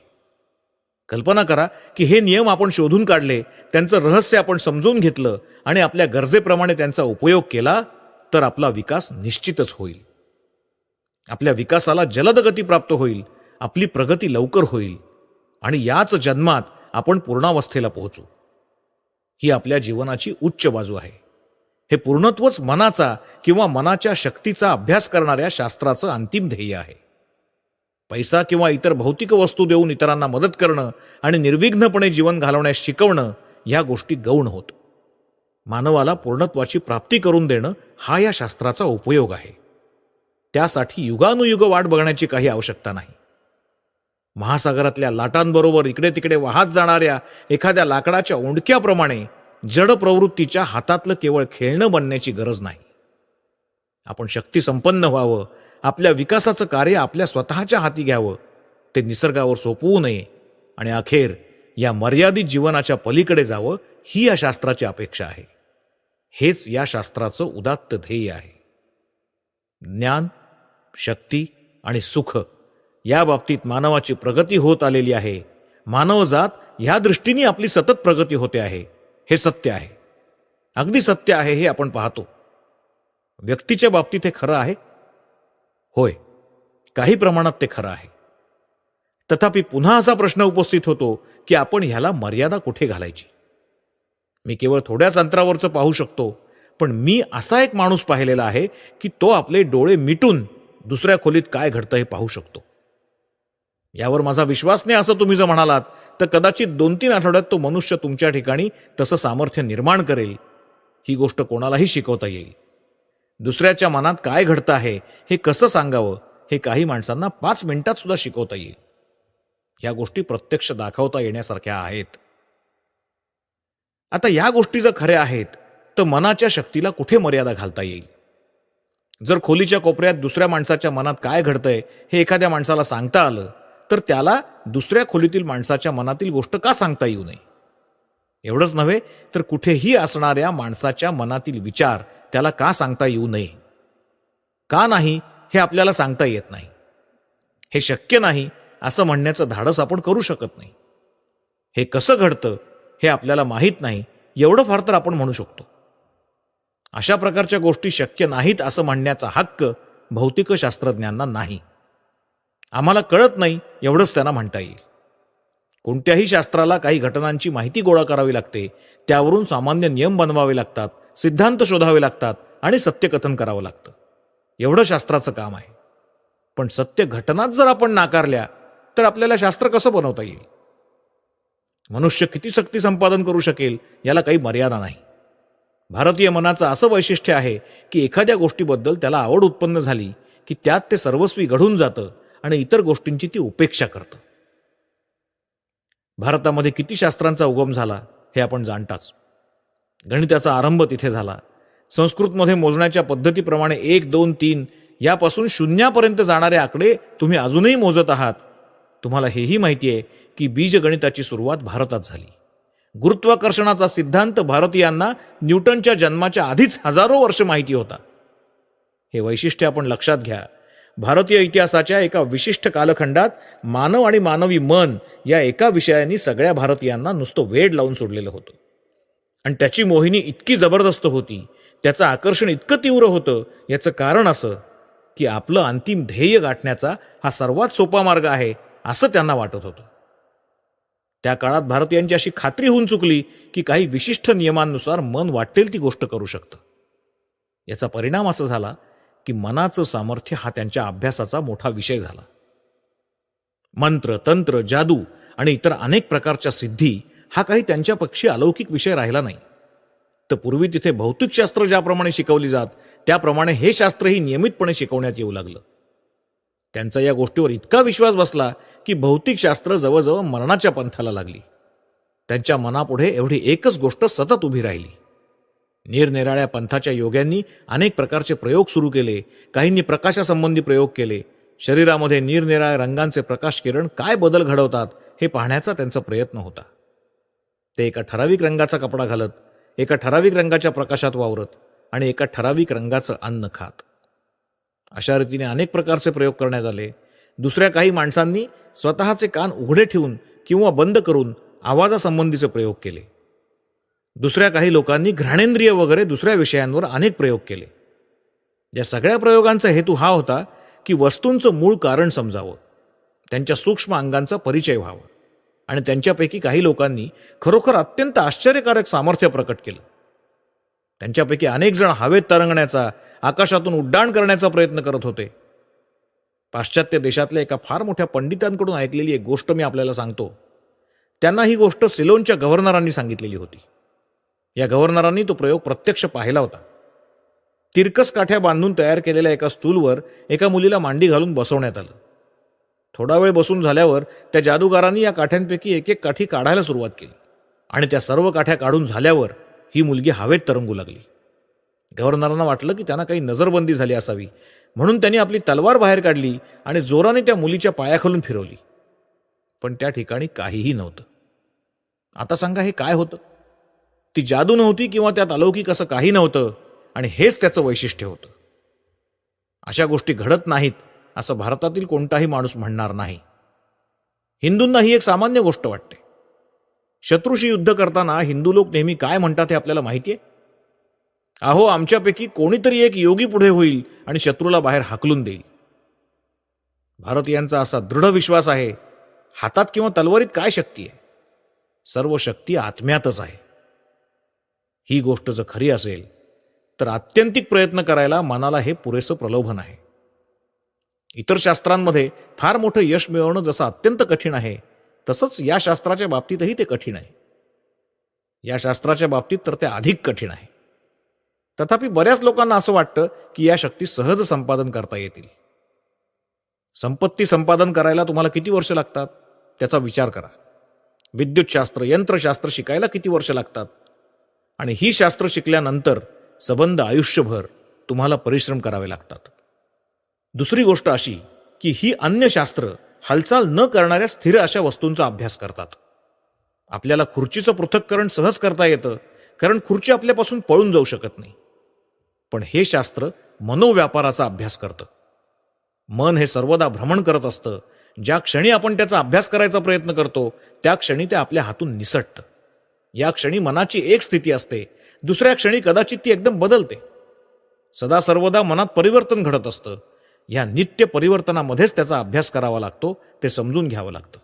कल्पना करा की हे नियम आपण शोधून काढले, त्यांचं रहस्य आपण समजून घेतलं आणि आपल्या गरजेप्रमाणे त्यांचा उपयोग केला तर आपला विकास निश्चितच होईल. आपल्या विकासाला जलद गती प्राप्त होईल, आपली प्रगती लवकर होईल आणि याच जन्मात आपण पूर्णावस्थेला पोहोचू. ही आपल्या जीवनाची उच्च बाजू आहे. हे पूर्णत्वच मनाचा किंवा मनाच्या शक्तीचा अभ्यास करणाऱ्या शास्त्राचं अंतिम ध्येय आहे. पैसा किंवा इतर भौतिक वस्तू देऊन इतरांना मदत करणं आणि निर्विघ्नपणे जीवन घालवण्यास शिकवणं ह्या गोष्टी गौण होत. मानवाला पूर्णत्वाची प्राप्ती करून देणं हा या शास्त्राचा उपयोग आहे. त्यासाठी युगानुयुग वाट बघण्याची काही आवश्यकता नाही. महासागरातल्या लाटांबरोबर इकडे तिकडे वाहत जाणाऱ्या एखाद्या लाकडाच्या ओंडक्याप्रमाणे जड प्रवृत्तीच्या हातातलं केवळ खेळणं बनण्याची गरज नाही. आपण शक्ती संपन्न व्हावं, आपल्या विकासाचं कार्य आपल्या स्वतःच्या हाती घ्यावं, ते निसर्गावर सोपवू नये आणि अखेर या मर्यादित जीवनाच्या पलीकडे जावं, ही या शास्त्राची अपेक्षा आहे. हेच या शास्त्राचं उदात्त ध्येय आहे. ज्ञान, शक्ती आणि सुख या बाबतीत मानवाची प्रगती होत आलेली आहे. मानवजात ह्या दृष्टीने आपली सतत प्रगती होते आहे. हे सत्य आहे, अगदी सत्य आहे. हे आपण पाहतो. व्यक्तीच्या बाबतीत हे खरं आहे. होय, काही प्रमाणात ते खरं आहे. तथापि पुन्हा असा प्रश्न उपस्थित होतो की आपण ह्याला मर्यादा कुठे घालायची. मी केवळ थोड्याच अंतरावरचं पाहू शकतो, पण मी असा एक माणूस पाहिलेला आहे की तो आपले डोळे मिटून दुसऱ्या खोलीत काय घडतं हे पाहू शकतो. यावर माझा विश्वास नाही असं तुम्ही जर म्हणालात, तर कदाचित 2-3 आठवड्यात तो मनुष्य तुमच्या ठिकाणी तसं सामर्थ्य निर्माण करेल. ही गोष्ट कोणालाही शिकवता येईल. दुसऱ्याच्या मनात काय घडतं आहे हे कसं सांगावं हे काही माणसांना 5 मिनिटात सुद्धा शिकवता येईल. ह्या गोष्टी प्रत्यक्ष दाखवता येण्यासारख्या आहेत. आता या गोष्टी जर खऱ्या आहेत, तर मनाच्या शक्तीला कुठे मर्यादा घालता येईल? जर खोलीच्या कोपऱ्यात दुसऱ्या माणसाच्या मनात काय घडतंय हे एखाद्या माणसाला सांगता आलं, तर त्याला दुसऱ्या खोलीतील माणसाच्या मनातील गोष्ट का सांगता येऊ नये? एवढंच नव्हे, तर कुठेही असणाऱ्या माणसाच्या मनातील विचार त्याला का सांगता येऊ नये? का नाही हे आपल्याला सांगता येत नाही. हे शक्य नाही असं म्हणण्याचं धाडस आपण करू शकत नाही. हे कसं घडतं हे आपल्याला माहीत नाही, एवढं फार तर आपण म्हणू शकतो. अशा प्रकारच्या गोष्टी शक्य नाहीत असं म्हणण्याचा हक्क भौतिक शास्त्रज्ञांना नाही. आम्हाला कळत नाही एवढंच त्यांना म्हणता येईल. कोणत्याही शास्त्राला काही घटनांची माहिती गोळा करावी लागते, त्यावरून सामान्य नियम बनवावे लागतात, सिद्धांत शोधावे लागतात आणि सत्यकथन करावं लागतं. एवढं शास्त्राचं काम आहे. पण सत्य घटनाच जर आपण नाकारल्या, तर आपल्याला शास्त्र कसं बनवता येईल? मनुष्य किती शक्ती संपादन करू शकेल याला काही मर्यादा नाही. भारतीय मनाचं असं वैशिष्ट्य आहे की एखाद्या गोष्टीबद्दल त्याला आवड उत्पन्न झाली की त्यात ते सर्वस्वी घडून जातं आणि इतर गोष्टींची ती उपेक्षा करतं. भारतामध्ये किती शास्त्रांचा उगम झाला हे आपण जाणताच. गणिताचा आरंभ तिथे झाला. संस्कृतमध्ये मोजण्याच्या पद्धतीप्रमाणे 1, 2, 3 यापासून शून्यापर्यंत जाणारे आकडे तुम्ही अजूनही मोजत आहात. तुम्हाला हेही माहिती आहे की बीजगणिताची सुरुवात भारतात झाली. गुरुत्वाकर्षणाचा सिद्धांत भारतीयांना न्यूटनच्या जन्माच्या आधीच हजारो वर्ष माहिती होता. हे वैशिष्ट्य आपण लक्षात घ्या. भारतीय इतिहासाच्या एका विशिष्ट कालखंडात मानव आणि मानवी मन या एका विषयाने सगळ्या भारतीयांना नुसतं वेड लावून सोडलेलं होतं. आणि त्याची मोहिनी इतकी जबरदस्त होती, त्याचं आकर्षण इतकं तीव्र होतं, याचं कारण असं की आपलं अंतिम ध्येय गाठण्याचा हा सर्वात सोपा मार्ग आहे असं त्यांना वाटत होतं. त्या काळात भारतीयांची अशी खात्री होऊन चुकली की काही विशिष्ट नियमांनुसार मन वाटेल ती गोष्ट करू शकतं. याचा परिणाम असा झाला की मनाचं सामर्थ्य हा त्यांच्या अभ्यासाचा मोठा विषय झाला. मंत्र, तंत्र, जादू आणि इतर अनेक प्रकारच्या सिद्धी हा काही त्यांच्यापक्षी अलौकिक विषय राहिला नाही. तर पूर्वी तिथे भौतिकशास्त्र ज्याप्रमाणे शिकवली जात, त्याप्रमाणे हे शास्त्रही नियमितपणे शिकवण्यात येऊ लागलं. त्यांचा या गोष्टीवर इतका विश्वास बसला की भौतिकशास्त्र जवळजवळ मरणाच्या पंथाला लागली. त्यांच्या मनापुढे एवढी एकच गोष्ट सतत उभी राहिली. निरनिराळ्या पंथाच्या योग्यांनी अनेक प्रकारचे प्रयोग सुरू केले. काहींनी प्रकाशासंबंधी प्रयोग केले. शरीरामध्ये निरनिराळ्या रंगांचे प्रकाश किरण काय बदल घडवतात हे पाहण्याचा त्यांचा प्रयत्न होता. ते एका ठराविक रंगाचा कपडा घालत, एका ठराविक रंगाच्या प्रकाशात वावरत आणि एका ठराविक रंगाचं अन्न खात. अशा रीतीने अनेक प्रकारचे प्रयोग करण्यात आले. दुसऱ्या काही माणसांनी स्वतःचे कान उघडे ठेवून किंवा बंद करून आवाजासंबंधीचे प्रयोग केले. दुसऱ्या काही लोकांनी घ्राणेंद्रिय वगैरे दुसऱ्या विषयांवर अनेक प्रयोग केले. या सगळ्या प्रयोगांचा हेतू हा होता की वस्तूंचं मूळ कारण समजावं, त्यांच्या सूक्ष्म अंगांचा परिचय व्हावा आणि त्यांच्यापैकी काही लोकांनी खरोखर अत्यंत आश्चर्यकारक सामर्थ्य प्रकट केलं. त्यांच्यापैकी अनेक जण हवेत तरंगण्याचा, आकाशातून उड्डाण करण्याचा प्रयत्न करत होते. पाश्चात्य देशातल्या एका फार मोठ्या पंडितांकडून ऐकलेली एक गोष्ट मी आपल्याला सांगतो. त्यांना ही गोष्ट सिलोनच्या गव्हर्नरांनी सांगितलेली होती. या गव्हर्नरांनी तो प्रयोग प्रत्यक्ष पाहिला होता. तिरकस काठ्या बांधून तयार केलेल्या एका स्टूलवर एका मुलीला मांडी घालून बसवण्यात आलं. थोडा वेळ बसून झाल्यावर त्या जादूगारांनी या काठ्यांपैकी एक एक काठी काढायला सुरुवात केली आणि त्या सर्व काठ्या काढून झाल्यावर ही मुलगी हवेत तरंगू लागली. गव्हर्नरांना वाटलं की त्यांना काही नजरबंदी झाली असावी, म्हणून त्यांनी आपली तलवार बाहेर काढली आणि जोराने त्या मुलीच्या पायाखालून फिरवली. पण त्या ठिकाणी काहीही नव्हतं. आता सांगा, हे काय होतं? ती जादू नव्हती किंवा त्यात अलौकिक असं काही नव्हतं, आणि हेच त्याचं वैशिष्ट्य होतं. अशा गोष्टी घडत नाहीत असं भारतातील कोणताही माणूस म्हणणार नाही. हिंदूंना ही एक सामान्य गोष्ट वाटते. शत्रूशी युद्ध करताना हिंदू लोक नेहमी काय म्हणतात हे आपल्याला माहितीये? अहो, आमच्यापैकी कोणीतरी एक योगी पुढे होईल आणि शत्रूला बाहेर हाकलून देईल. भारतीयांचा असा दृढ विश्वास आहे, हातात किंवा तलवारीत काय शक्ती आहे? सर्व शक्ती आत्म्यातच आहे. ही गोष्ट जर खरी असेल तर आत्यंतिक प्रयत्न करायला मनाला हे पुरेसं प्रलोभन आहे. इतर शास्त्रांमध्ये फार मोठं यश मिळवणं जसं अत्यंत कठीण आहे, तसंच या शास्त्राच्या बाबतीतही ते कठीण आहे. या शास्त्राच्या बाबतीत तर ते अधिक कठीण आहे. तथापि बऱ्याच लोकांना असं वाटतं की या शक्ती सहज संपादन करता येतील. संपत्ती संपादन करायला तुम्हाला किती वर्ष लागतात त्याचा विचार करा. विद्युतशास्त्र, यंत्रशास्त्र शिकायला किती वर्ष लागतात? आणि ही शास्त्र शिकल्यानंतर सबंध आयुष्यभर तुम्हाला परिश्रम करावे लागतात. दुसरी गोष्ट अशी की ही अन्य शास्त्र हालचाल न करणाऱ्या स्थिर अशा वस्तूंचा अभ्यास करतात. आपल्याला खुर्चीचं पृथक्करण सहज करता येतं, कारण खुर्ची आपल्यापासून पळून जाऊ शकत नाही. पण हे शास्त्र मनोव्यापाराचा अभ्यास करतं. मन हे सर्वदा भ्रमण करत असतं. ज्या क्षणी आपण त्याचा अभ्यास करायचा प्रयत्न करतो त्या क्षणी ते आपल्या हातून निसटतं. या क्षणी मनाची एक स्थिती असते, दुसऱ्या क्षणी कदाचित ती एकदम बदलते. सदा सर्वदा मनात परिवर्तन घडत असतं. या नित्य परिवर्तनामध्येच त्याचा अभ्यास करावा लागतो. ते समजून घ्यावं लागतं,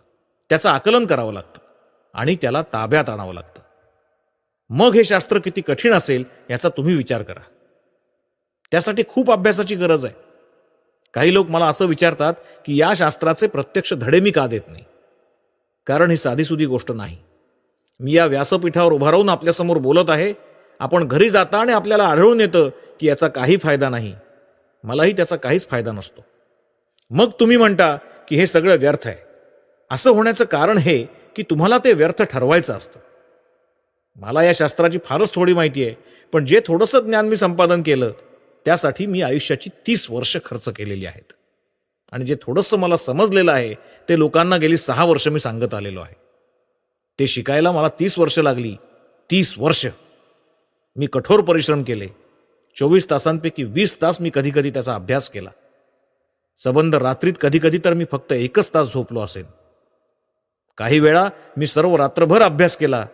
त्याचं आकलन करावं लागतं आणि त्याला ताब्यात आणावं लागतं. मग हे शास्त्र किती कठीण असेल याचा तुम्ही विचार करा. त्यासाठी खूप अभ्यासाची गरज आहे. काही लोक मला असं विचारतात की या शास्त्राचे प्रत्यक्ष धडे मी का देत नाही? कारण ही साधीसुधी गोष्ट नाही. मी या व्यासपीठावर उभा राहून आपल्यासमोर बोलत आहे. आपण घरी जाता आणि आपल्याला आढळून येतं की याचा काही फायदा नाही. मलाही त्याचा काहीच फायदा नसतो. मग तुम्ही म्हणता की हे सगळं व्यर्थ आहे. असं होण्याचं कारण हे की तुम्हाला ते व्यर्थ ठरवायचं असतं. मला या शास्त्राची फारच थोडी माहिती आहे, पण जे थोडंसं ज्ञान मी संपादन केलं त्यासाठी मी आयुष्याची 30 वर्ष खर्च केलेली आहेत. आणि जे थोडंसं मला समजलेलं आहे ते लोकांना गेली 6 वर्ष मी सांगत आलेलो आहे. ते शिकायला मला 30 वर्ष लागली. 30 वर्ष मी कठोर परिश्रम केले. 24 तासांपैकी 20 तास मी कधी कधी त्याचा अभ्यास केला. सबंध रात्रीत कधी कधी तर मी फक्त 1 तास झोपलो असेन. काही वेळा मी सर्व रात्रभर अभ्यास केला.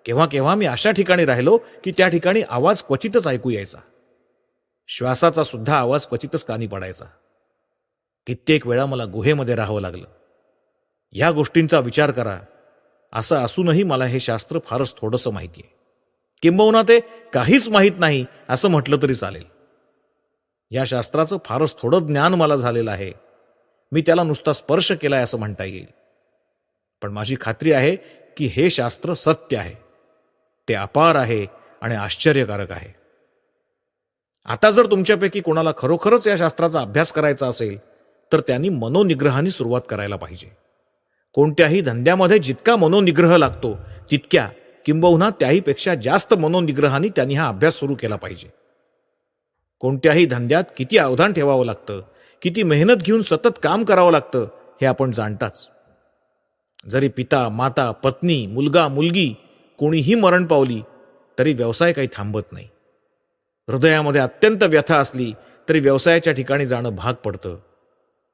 केव्हा केव्हा मी अशा ठिकाणी राहिलो की त्या ठिकाणी आवाज क्वचितच ऐकू यायचा. श्वासाचा सुद्धा आवाज क्वचितच कानी पडायचा. कित्येक वेळा मला गुहेमध्ये राहावं लागलं. या गोष्टींचा विचार करा. असं असूनही मला हे शास्त्र फारच थोडंसं माहिती आहे. किंबहुना ते काहीच माहीत नाही असं म्हटलं तरी चालेल. या शास्त्राचं फारच थोडं ज्ञान मला झालेलं आहे. मी त्याला नुसता स्पर्श केलाय असं म्हणता येईल. पण माझी खात्री आहे की हे शास्त्र सत्य आहे. ते अपार आहे आणि आश्चर्यकारक आहे. आता जर तुमच्यापैकी कोणाला खरोखरच या शास्त्राचा अभ्यास करायचा असेल तर त्यांनी मनोनिग्रहाने सुरुवात करायला पाहिजे. कोणत्याही धंद्यामध्ये जितका मनोनिग्रह लागतो तितक्या किंबहुना त्याहीपेक्षा जास्त मनोनिग्रहाने त्यांनी हा अभ्यास सुरू केला पाहिजे. कोणत्याही धंद्यात किती अवधान ठेवावं लागतं, किती मेहनत घेऊन सतत काम करावं लागतं हे आपण जाणताच. जरी पिता, माता, पत्नी, मुलगा, मुलगी कोणीही मरण पावली तरी व्यवसाय काही थांबत नाही. हृदयामध्ये अत्यंत व्यथा असली तरी व्यवसायाच्या ठिकाणी जाणं भाग पडतं.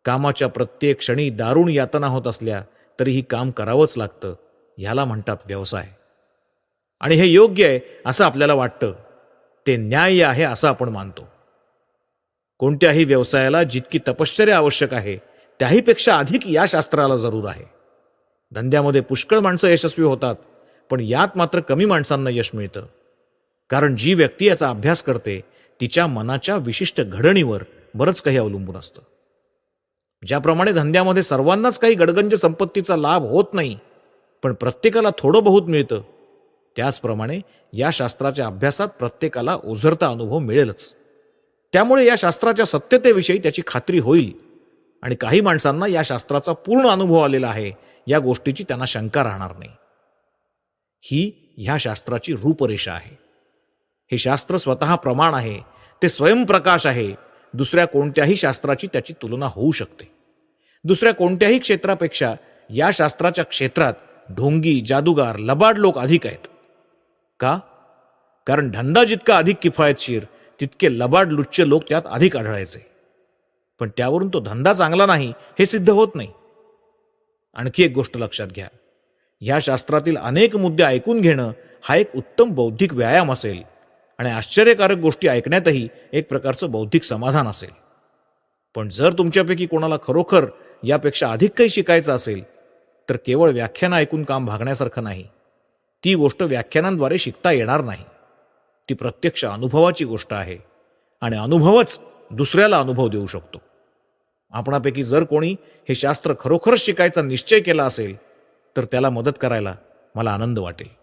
कामाच्या प्रत्येक क्षणी दारुण यातना होत असल्या तरीही काम करावंच लागतं. ह्याला म्हणतात व्यवसाय. आणि हे योग्य आहे असं आपल्याला वाटतं. ते न्याय्य आहे असं आपण मानतो. कोणत्याही व्यवसायाला जितकी तपश्चर्या आवश्यक आहे त्याहीपेक्षा अधिक या शास्त्राला जरूर आहे. धंद्यामध्ये पुष्कळ माणसं यशस्वी होतात, पण यात मात्र कमी माणसांना यश मिळतं. कारण जी व्यक्ती याचा अभ्यास करते तिच्या मनाच्या विशिष्ट घडणीवर बरंच काही अवलंबून असतं. ज्याप्रमाणे धंद्यामध्ये सर्वांनाच काही गडगंज संपत्तीचा लाभ होत नाही, पण प्रत्येकाला थोडं बहुत मिळतं, त्याचप्रमाणे या शास्त्राच्या अभ्यासात प्रत्येकाला ओझरता अनुभव मिळेलच. त्यामुळे या शास्त्राच्या सत्यतेविषयी त्याची खात्री होईल आणि काही माणसांना या शास्त्राचा पूर्ण अनुभव आलेला आहे या गोष्टीची त्यांना शंका राहणार नाही. ही ह्या शास्त्राची रूपरेषा आहे. हे शास्त्र स्वतः प्रमाण आहे, ते स्वयंप्रकाश आहे. दुसऱ्या कोणत्याही शास्त्राची त्याची तुलना होऊ शकते. दुसऱ्या कोणत्याही क्षेत्रापेक्षा या शास्त्राच्या क्षेत्रात ढोंगी, जादूगार, लबाड लोक अधिक आहेत. का? कारण धंदा जितका अधिक किफायतशीर तितके लबाड लुच्चे लोक त्यात अधिक आढळायचे. पण त्यावरून तो धंदा चांगला नाही हे सिद्ध होत नाही. आणखी एक गोष्ट लक्षात घ्या. या शास्त्रातील अनेक मुद्दे ऐकून घेणं हा एक उत्तम बौद्धिक व्यायाम असेल आणि आश्चर्यकारक गोष्टी ऐकण्यातही एक प्रकारचं बौद्धिक समाधान असेल. पण जर तुमच्यापैकी कोणाला खरोखर यापेक्षा अधिक काही शिकायचं असेल तर केवळ व्याख्यानं ऐकून काम भागण्यासारखं नाही. ती गोष्ट व्याख्यानांद्वारे शिकता येणार नाही. ती प्रत्यक्ष अनुभवाची गोष्ट आहे आणि अनुभवच दुसऱ्याला अनुभव देऊ शकतो. आपणापैकी जर कोणी हे शास्त्र खरोखरच शिकायचा निश्चय केला असेल तर त्याला मदत करायला मला आनंद वाटेल.